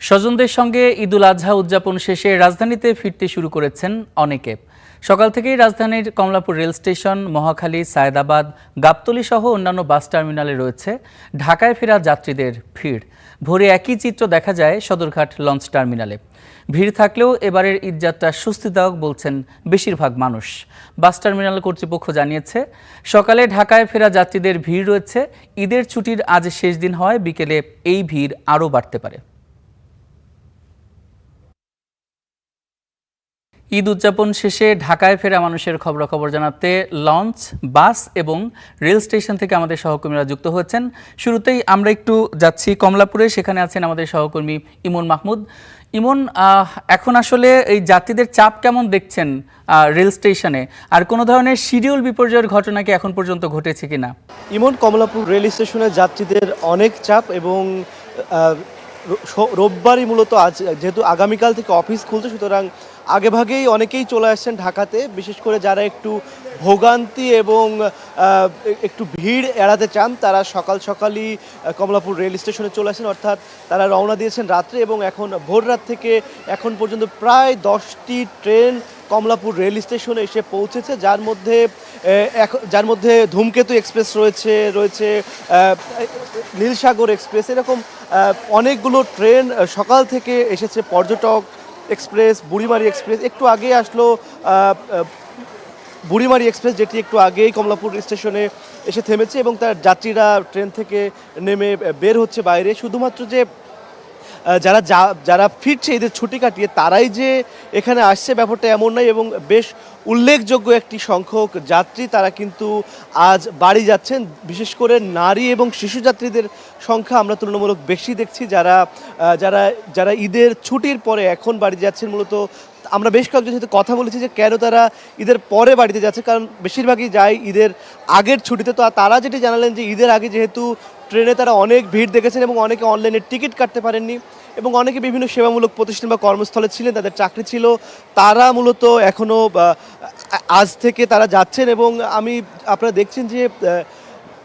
স্বজনদের সঙ্গে ঈদুল আজহা উদযাপন শেষে রাজধানীতে ফিরতে শুরু করেছেন অনেকে। সকাল থেকেই রাজধানীর কমলাপুর রেল স্টেশন, মহাখালী, সায়েদাবাদ, গাবতলী সহ অন্যান্য বাস টার্মিনালে রয়েছে ঢাকায় ফেরা যাত্রীদের ভিড়। ভোরে একই চিত্র দেখা যায় সদরঘাট লঞ্চ টার্মিনালে। ভিড় থাকলেও এবারের ঈদযাত্রা স্বস্তিদায়ক বলছেন বেশিরভাগ মানুষ। বাস টার্মিনাল কর্তৃপক্ষ জানিয়েছে, সকালে ঢাকায় ফেরা যাত্রীদের ভিড় রয়েছে। ঈদের ছুটির আজ শেষ দিন হওয়ায় বিকেলে এই ভিড় আরও বাড়তে পারে। ঈদ উদযাপন শেষে ঢাকায় ফেরা মানুষের খবরাখবর জানাতে লঞ্চ, বাস এবং রেল স্টেশন থেকে আমাদের সহকর্মীরা যুক্ত হয়েছেন। শুরুতেই আমরা একটু যাচ্ছি কমলাপুরে, সেখানে আছেন আমাদের সহকর্মী ইমন মাহমুদ। ইমন, এখন আসলে এই যাত্রীদের চাপ কেমন দেখছেন রেল স্টেশনে? আর কোনো ধরনের শিডিউল বিপর্যয়ের ঘটনা কি এখন পর্যন্ত ঘটেছে কিনা? ইমন, কমলাপুর রেল স্টেশনে যাত্রীদের অনেক চাপ এবং রোববারই মূলত আজ, যেহেতু আগামীকাল থেকে অফিস খুলছে, সুতরাং আগেভাগেই অনেকেই চলে আসছেন ঢাকাতে। বিশেষ করে যারা একটু ভোগান্তি এবং একটু ভিড় এড়াতে চান, তারা সকাল সকালই কমলাপুর রেল স্টেশনে চলে আসেন, অর্থাৎ তারা রওনা দিয়েছেন রাত্রে এবং এখন ভোর রাত থেকে এখন পর্যন্ত প্রায় 10টি ট্রেন কমলাপুর রেল স্টেশনে এসে পৌঁছেছে, যার মধ্যে ধূমকেতু এক্সপ্রেস রয়েছে নীলসাগর এক্সপ্রেস, এরকম অনেকগুলো ট্রেন সকাল থেকে এসেছে। পর্যটক এক্সপ্রেস, বুড়িমারি এক্সপ্রেস একটু আগে আসলো, বুড়িমারি এক্সপ্রেস যেটি একটু আগেই কমলাপুর স্টেশনে এসে থেমেছে এবং তার যাত্রীরা ট্রেন থেকে নেমে বের হচ্ছে বাইরে। শুধুমাত্র যে যারা ফিরছে এদের ছুটি কাটিয়ে তারাই যে এখানে আসছে ব্যাপারটা এমন নয়, এবং বেশ উল্লেখযোগ্য একটি সংখ্যক যাত্রী তারা কিন্তু আজ বাড়ি যাচ্ছেন। বিশেষ করে নারী এবং শিশু যাত্রীদের সংখ্যা আমরা তুলনামূলক বেশি দেখছি, যারা যারা যারা ঈদের ছুটির পরে এখন বাড়ি যাচ্ছেন। মূলত আমরা বেশ কয়েকজনের সাথে কথা বলেছি যে কেন তারা ঈদের পরে বাড়িতে যাচ্ছে, কারণ বেশিরভাগই যায় ঈদের আগের ছুটিতে। তো তারা যেটি জানালেন যে ঈদের আগে যেহেতু ট্রেনে তারা অনেক ভিড় দেখেছেন এবং অনেকে অনলাইনে টিকিট কাটতে পারেননি এবং অনেকে বিভিন্ন সেবামূলক প্রতিষ্ঠান বা কর্মস্থলে ছিলেন, তাদের চাকরি ছিল, তারা মূলত এখনও আজ থেকে তারা যাচ্ছেন। এবং আপনারা দেখছেন যে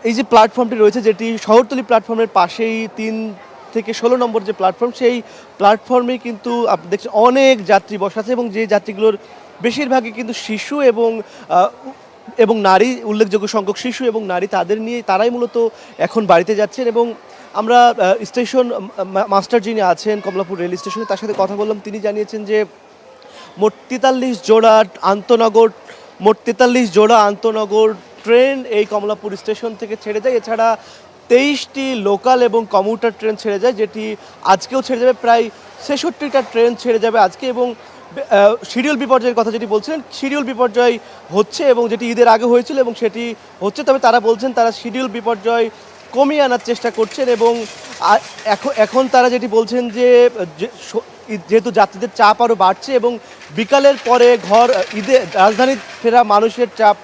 এই যে প্ল্যাটফর্মটি রয়েছে, যেটি শহরতলি প্ল্যাটফর্মের পাশেই 3 থেকে 16 নম্বর যে প্ল্যাটফর্ম, সেই প্ল্যাটফর্মে কিন্তু আপনি দেখছেন অনেক যাত্রী বসা আছে এবং যে যাত্রীগুলোর বেশিরভাগই কিন্তু শিশু এবং নারী, উল্লেখযোগ্য সংখ্যক শিশু এবং নারী, তারাই মূলত এখন বাড়িতে যাচ্ছেন। এবং আমরা স্টেশন মাস্টার যিনি আছেন কমলাপুর রেল স্টেশনে, তার সাথে কথা বললাম। তিনি জানিয়েছেন যে মোট 43 জোড়া আন্তনগর ট্রেন এই কমলাপুর স্টেশন থেকে ছেড়ে যায়। এছাড়া 23টি লোকাল এবং কমিউটার ট্রেন ছেড়ে যায়, যেটি আজকেও ছেড়ে যাবে। প্রায় 66টা ট্রেন ছেড়ে যাবে আজকে। এবং শিডিউল বিপর্যয়ের কথা যেটি বলছিলেন, শিডিউল বিপর্যয় হচ্ছে এবং যেটি ঈদের আগে হয়েছিল এবং সেটি হচ্ছে। তবে তারা বলছেন তারা শিডিউল বিপর্যয় কমিয়ে আনার চেষ্টা করছেন এবং এখন তারা যেটি বলছেন যে যেহেতু যাত্রীদের চাপ আরও বাড়ছে এবং বিকালের পরে ঈদে রাজধানী ফেরা মানুষের চাপ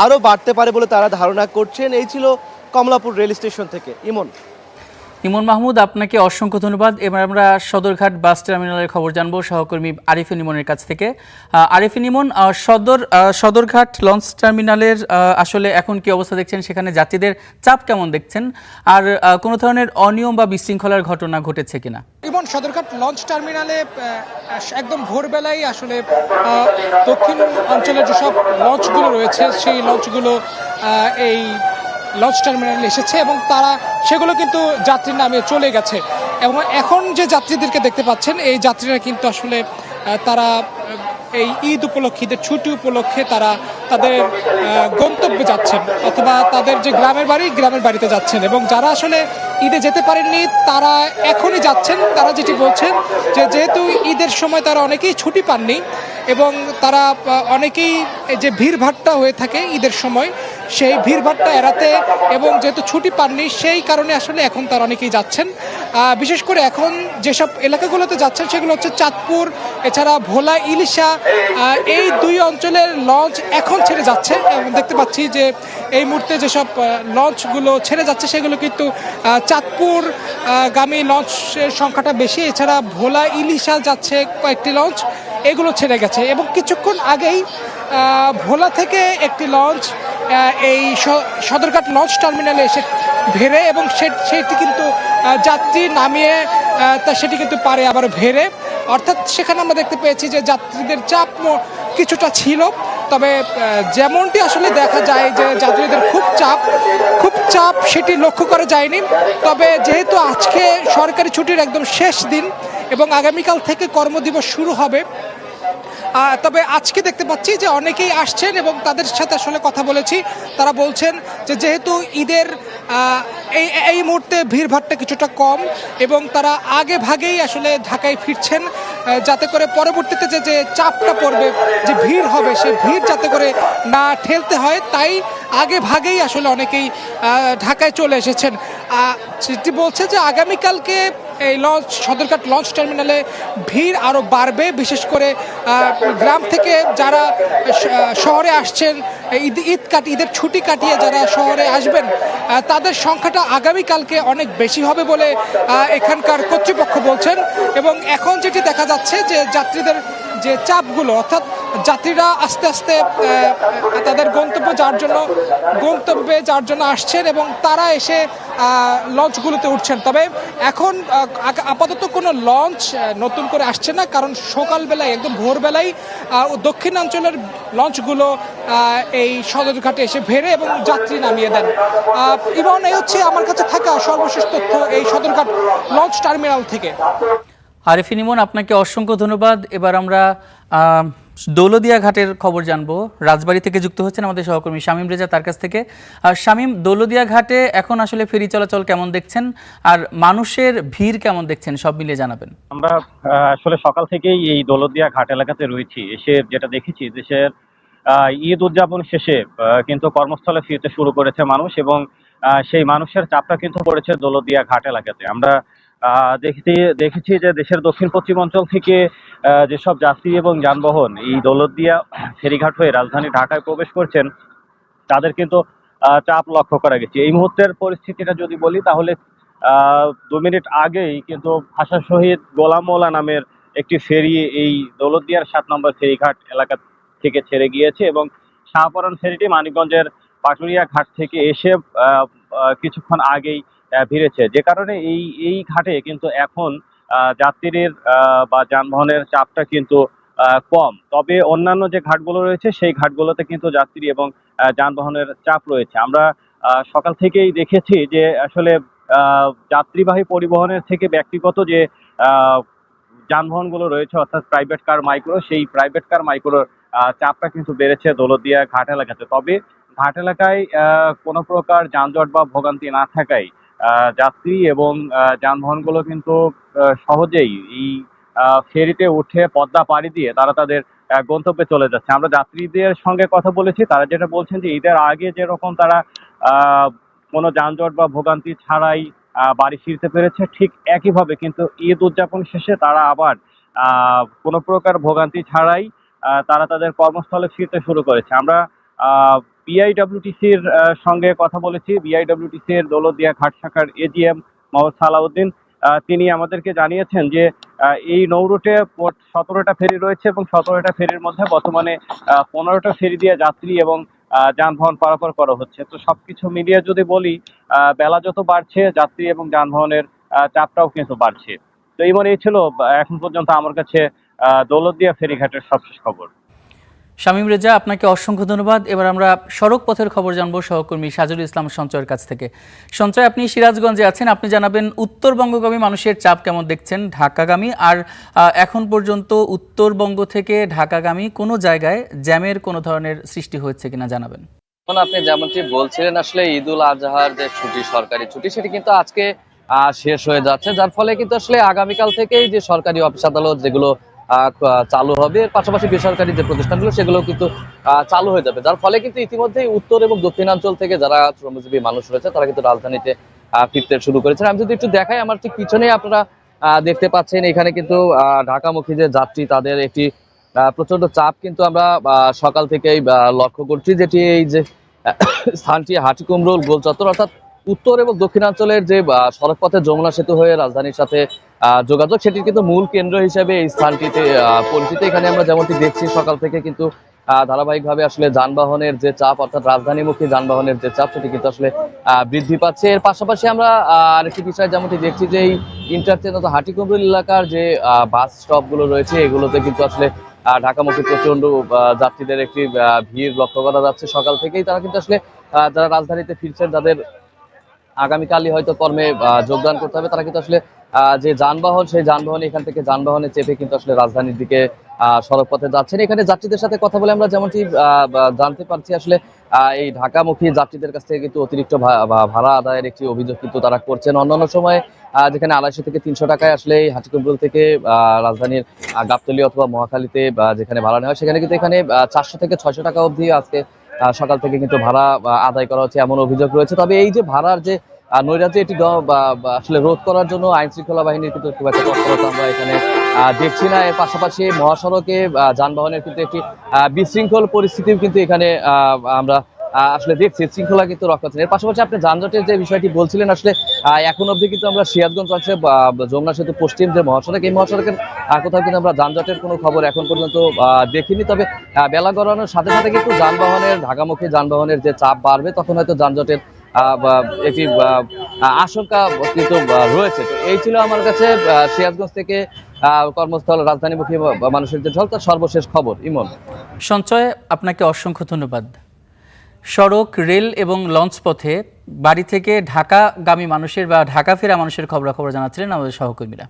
আরও বাড়তে পারে বলে তারা ধারণা করছেন। এই ছিল কমলাপুর রেল স্টেশন থেকে ইমন মাহমুদ, আপনাকে অসংখ্য ধন্যবাদ। এবার আমরা সদরঘাট বাস টার্মিনালের খবর জানবো সহকর্মী আরিফিন ইমনের কাছ থেকে। আরিফিন ইমন, সদরঘাট লঞ্চ টার্মিনালের আসলে এখন কি অবস্থা দেখছেন? সেখানে যাত্রীদের চাপ কেমন দেখছেন? আর কোনো ধরনের অনিয়ম বা বিশৃঙ্খলার ঘটনা ঘটেছে কিনা? ইমন, সদরঘাট লঞ্চ টার্মিনালে একদম ভোরবেলায় আসলে দক্ষিণ অঞ্চলের যেসব লঞ্চগুলো রয়েছে সেই লঞ্চগুলো এই লঞ্চ টার্মিনালে এসেছে এবং তারা সেগুলো কিন্তু যাত্রী নামিয়ে চলে গেছে। এবং এখন যে যাত্রীদেরকে দেখতে পাচ্ছেন, এই যাত্রীরা কিন্তু আসলে তারা এই ঈদ উপলক্ষে, ঈদের ছুটি উপলক্ষে তারা তাদের গন্তব্যে যাচ্ছেন অথবা তাদের যে গ্রামের বাড়িতে যাচ্ছেন। এবং যারা আসলে ঈদে যেতে পারেননি তারা এখনই যাচ্ছেন। তারা যেটি বলছেন যে যেহেতু ঈদের সময় তারা অনেকেই ছুটি পাননি এবং তারা অনেকেই যে ভিড়ভাট্টা হয়ে থাকে ঈদের সময়, সেই ভিড়ভাট্টা এড়াতে এবং যেহেতু ছুটি পাননি সেই কারণে আসলে এখন তারা অনেকেই যাচ্ছেন। বিশেষ করে এখন যেসব এলাকাগুলোতে যাচ্ছেন সেগুলো হচ্ছে চাঁদপুর, এছাড়া ভোলা, ইলিশা, এই 2 অঞ্চলের লঞ্চ এখন ছেড়ে যাচ্ছে। এবং দেখতে পাচ্ছি যে এই মুহূর্তে যেসব লঞ্চগুলো ছেড়ে যাচ্ছে সেগুলো কিন্তু চাঁদপুর গামী লঞ্চের সংখ্যাটা বেশি। এছাড়া ভোলা, ইলিশা যাচ্ছে কয়েকটি লঞ্চ, এগুলো ছেড়ে গেছে। এবং কিছুক্ষণ আগেই ভোলা থেকে একটি লঞ্চ এই সদরঘাট লঞ্চ টার্মিনালে এসে ভেড়ে এবং সেটি কিন্তু যাত্রী নামিয়ে সেটি কিন্তু পারে আবার ভেড়ে, অর্থাৎ সেখানে আমরা দেখতে পেয়েছি যে যাত্রীদের চাপ কিছুটা ছিল। তবে যেমনটি আসলে দেখা যায় যে যাত্রীদের খুব চাপ সেটি লক্ষ্য করা যায়নি। তবে যেহেতু আজকে সরকারি ছুটির একদম শেষ দিন এবং আগামীকাল থেকে কর্মদিবস শুরু হবে, তবে আজকে দেখতে পাচ্ছি যে অনেকেই আসছেন এবং তাদের সাথে আসলে কথা বলেছি। তারা বলছেন যে যেহেতু ঈদের এই মুহূর্তে ভিড়ভাড়টা কিছুটা কম এবং তারা আগে ভাগেই আসলে ঢাকায় ফিরছেন, যাতে করে পরবর্তীতে যে চাপটা পড়বে, যে ভিড় হবে, সেই ভিড় যাতে করে না ঠেলতে হয়, তাই আগে ভাগেই আসলে অনেকেই ঢাকায় চলে এসেছেন। সেটি বলছে যে আগামীকালকে এই সদরঘাট লঞ্চ টার্মিনালে ভিড় আরও বাড়বে, বিশেষ করে গ্রাম থেকে যারা শহরে আসছেন ঈদের ছুটি কাটিয়ে যারা শহরে আসবেন, তাদের সংখ্যাটা আগামীকালকে অনেক বেশি হবে বলে এখানকার কর্তৃপক্ষ বলছেন। এবং এখন যেটি দেখা যাচ্ছে যে যাত্রীদের যে চাপগুলো, অর্থাৎ যাত্রীরা আস্তে আস্তে তাদের গন্তব্যে যাওয়ার জন্য আসছেন এবং তারা এসে লঞ্চগুলোতে উঠছেন। তবে এখন আপাতত কোনো লঞ্চ নতুন করে আসছে না, কারণ সকালবেলায় একদম ভোরবেলায় দক্ষিণাঞ্চলের লঞ্চগুলো এই সদরঘাটে এসে ভেড়ে এবং যাত্রী নামিয়ে দেন। ইমন, এই হচ্ছে আমার কাছে থাকা সর্বশেষ তথ্য এই সদরঘাট লঞ্চ টার্মিনাল থেকে। আরিফিন ইমন, আপনাকে অসংখ্য ধন্যবাদ। এবার আমরা দৌলদিয়া ঘাটের খবর জানবো। রাজবাড়ী থেকে যুক্ত হচ্ছেন আমাদের সহকর্মী শামীম রেজা, তার কাছ থেকে। শামীম, দৌলদিয়া ঘাটে এখন আসলে ফেরি চলাচল কেমন দেখছেন আর মানুষের ভিড় কেমন দেখছেন, সব মিলিয়ে জানাবেন। আমরা আসলে সকাল থেকেই এই দৌলতদিয়া ঘাট এলাকাতে রয়েছি। এসে যেটা দেখেছি, দেশের ঈদ উদযাপন শেষে কিন্তু কর্মস্থলে ফিরতে শুরু করেছে মানুষ এবং সেই মানুষের চাপটা কিন্তু পড়েছে দৌলতদিয়া ঘাট এলাকাতে। আমরা দেখেছি যে দেশের দক্ষিণ পশ্চিম অঞ্চল থেকে যেসব যাত্রী এবং যানবাহন এই দৌলতদিয়া ফেরিঘাট হয়ে রাজধানী ঢাকায় প্রবেশ করছেন, তাদের কিন্তু চাপ লক্ষ্য করা গেছে। এই মুহূর্তের পরিস্থিতিটা যদি বলি তাহলে 2 মিনিট আগেই কিন্তু ভাষা শহীদ গোলাম মৌলা নামের একটি ফেরি এই দৌলতদিয়ার 7 নম্বর ফেরিঘাট এলাকা থেকে ছেড়ে গিয়েছে এবং শাহপরান ফেরিটি মানিকগঞ্জের পাটুরিয়া ঘাট থেকে এসে কিছুক্ষণ আগেই ভিড়েছে, যে কারণে এই ঘাটে কিন্তু এখন যাত্রীর বা যানবাহনের চাপটা কিন্তু কম। তবে অন্যান্য যে ঘাটগুলো রয়েছে সেই ঘাটগুলোতে কিন্তু যাত্রী এবং যানবাহনের চাপ রয়েছে। আমরা সকাল থেকেই দেখেছি যে আসলে যাত্রীবাহী পরিবহনের থেকে ব্যক্তিগত যে যানবাহনগুলো রয়েছে, অর্থাৎ প্রাইভেট কার মাইক্রো, সেই প্রাইভেট কার মাইক্রোর চাপটা কিন্তু বেড়েছে দৌলতদিয়া ঘাট এলাকাতে। তবে ঘাট এলাকায় কোনো প্রকার যানজট বা ভোগান্তি না থাকায় যাত্রী এবং যানবাহনগুলো কিন্তু সহজেই এই ফেরিতে উঠে পদ্মা পাড়ি দিয়ে তারা তাদের গন্তব্যে চলে যাচ্ছে। আমরা যাত্রীদের সঙ্গে কথা বলেছি, তারা যেটা বলছেন যে ঈদের আগে যেরকম তারা কোনো যানজট বা ভোগান্তি ছাড়াই বাড়ি ফিরতে পেরেছে, ঠিক একইভাবে কিন্তু ঈদ উদযাপন শেষে তারা আবার কোনো প্রকার ভোগান্তি ছাড়াই তারা তাদের কর্মস্থলে ফিরতে শুরু করেছে। আমরা বিআইডব্লিউটিসির সঙ্গে কথা বলেছি। বিআইডব্লিউটিসির দৌলতদিয়া ঘাট শাখার এজিএম মোহাম্মদ সালাউদ্দিন, তিনি আমাদেরকে জানিয়েছেন যে এই নৌরুটে মোট 17টা ফেরি রয়েছে এবং 17টা ফেরির মধ্যে বর্তমানে 15টা ফেরি দিয়ে যাত্রী এবং যানবাহন পারাপার করা হচ্ছে। তো সবকিছু মিলিয়ে যদি বলি, বেলা যত বাড়ছে যাত্রী এবং যানবাহনের চাপটাও কিন্তু বাড়ছে। তো এই ছিল এখন পর্যন্ত আমার কাছে দৌলতদিয়া ফেরিঘাটের সবশেষ খবর। শামীম রেজা, আপনাকে অসংখ্য ধন্যবাদ। এবার আমরা সড়ক পথের খবর জানবো সহকর্মী সাজুল ইসলাম সঞ্চয়ের কাছ থেকে। সঞ্চয়, আপনি সিরাজগঞ্জে আছেন, আপনি জানাবেন উত্তরবঙ্গগামী মানুষের চাপ কেমন দেখছেন ঢাকাগামী, আর এখন পর্যন্ত উত্তরবঙ্গ থেকে ঢাকাগামী কোনো জায়গায় জ্যামের কোনো ধরনের সৃষ্টি হয়েছে কিনা জানাবেন। এখন আপনি যেমনটি বলছিলেন, আসলে ঈদ উল আজহার যে ছুটি, সরকারি ছুটি, সেটি কিন্তু আজকে শেষ হয়ে যাচ্ছে, যার ফলে কিন্তু আসলে আগামীকাল থেকেই যে সরকারি অফিস আদালত যেগুলো চালু হবে, এর পাশাপাশি বেসরকারি যে প্রতিষ্ঠানগুলো সেগুলো কিন্তু চালু হয়ে যাবে, যার ফলে কিন্তু ইতিমধ্যেই উত্তর এবং দক্ষিণাঞ্চল থেকে যারা শ্রমজীবী মানুষ রয়েছে তারা কিন্তু রাজধানীতে ফিরতে শুরু করেছেন। আমি যদি একটু দেখাই, আমার ঠিক পিছনে আপনারা দেখতে পাচ্ছেন এখানে কিন্তু ঢাকামুখী যে যাত্রী তাদের একটি প্রচন্ড চাপ কিন্তু আমরা সকাল থেকেই লক্ষ্য করছি, যেটি এই যে স্থানটি হাটিকুমরুল গোল চত্বর, অর্থাৎ উত্তর এবং দক্ষিণাঞ্চলের যে সড়ক পথে যমুনা সেতু হয়ে রাজধানীর সাথে যোগাযোগ, সেটির কিন্তু মূল কেন্দ্র হিসেবে এই স্থানটিতে পরিচিত। এখানে আমরা যেমনটি দেখছি সকাল থেকে কিন্তু ধারাবাহিকভাবে আসলে যানবাহনের যে চাপ, অর্থাৎ রাজধানীমুখী যানবাহনের যে চাপ, সেটি কিন্তু আসলে বৃদ্ধি পাচ্ছে। এর পাশাপাশি আমরা আরেকটি বিষয় যেমনটি দেখছি যে এই ইন্টারচেঞ্জ অর্থাৎ হাটিকুমরুল এলাকার যে বাস স্টপগুলো রয়েছে, এগুলোতে কিন্তু আসলে ঢাকামুখী প্রচন্ড যাত্রীদের একটি ভিড় লক্ষ্য করা যাচ্ছে। সকাল থেকেই তারা কিন্তু আসলে যারা রাজধানীতে ফিরছেন, যাদের আগামীকালই হয়তো কর্মে যোগদান করতে হবে, তারা কিন্তু আসলে যে যানবাহন, সেই যানবাহনে এখান থেকে যানবাহনে চেপে কিন্তু আসলে রাজধানীর দিকে সড়ক পথে যাচ্ছেন। এখানে যাত্রীদের সাথে কথা বলে আমরা যেমনটি জানতে পারছি, আসলে এই ঢাকামুখী যাত্রীদের কাছ থেকে কিন্তু অতিরিক্ত ভাড়া আদায়ের একটি অভিযোগ কিন্তু তারা করছেন। অন্যান্য সময় যেখানে 250 থেকে 300 টাকায় আসলে হাটিকুমরুল থেকে রাজধানীর গাবতলী অথবা মহাখালীতে যেখানে ভাড়া নেওয়া হয়, সেখানে কিন্তু এখানে 400 থেকে 600 টাকা অবধি আজকে সকাল থেকে কিন্তু ভাড়া আদায় করা হচ্ছে, এমন অভিযোগ রয়েছে। তবে এই যে ভাড়ার যে নৈরাজ্য, এটি আসলে রোধ করার জন্য আইন শৃঙ্খলা বাহিনীর কিন্তু খুব একটা তৎপরতা আমরা এখানে দেখছি না। এর পাশাপাশি মহাসড়কে যানবাহনের কিন্তু একটি বিশৃঙ্খল পরিস্থিতিও কিন্তু এখানে আমরা আসলে দেখছি, শৃঙ্খলা কিন্তু রক্ষা হচ্ছে। এর পাশাপাশি আপনি যানজটের যে বিষয়টি বলছিলেন, আসলে এখন অবধি কিন্তু আমরা সিরাজগঞ্জ অংশে যমুনা সেতু পশ্চিম যে মহাসড়ক, এই মহাসড়কের কোথাও কিন্তু আমরা যানজটের কোনো খবর এখন পর্যন্ত দেখিনি। তবে বেলা গড়ানোর সাথে সাথে কিন্তু যানবাহনের, ঢাকামুখী যানবাহনের যে চাপ বাড়বে, তখন হয়তো যানজটের একটি আশঙ্কা কিন্তু রয়েছে। তো এই ছিল আমার কাছে সিরাজগঞ্জ থেকে কর্মস্থল রাজধানীমুখী মানুষের যে ঢল, তার সর্বশেষ খবর। ইমন। সঞ্চয়, আপনাকে অসংখ্য ধন্যবাদ। সড়ক, রেল এবং লঞ্চ পথে বাড়ি থেকে ঢাকাগামী মানুষের বা ঢাকা ফেরা মানুষের খবরাখবর জানাচ্ছিলেন আমাদের সহকর্মীরা।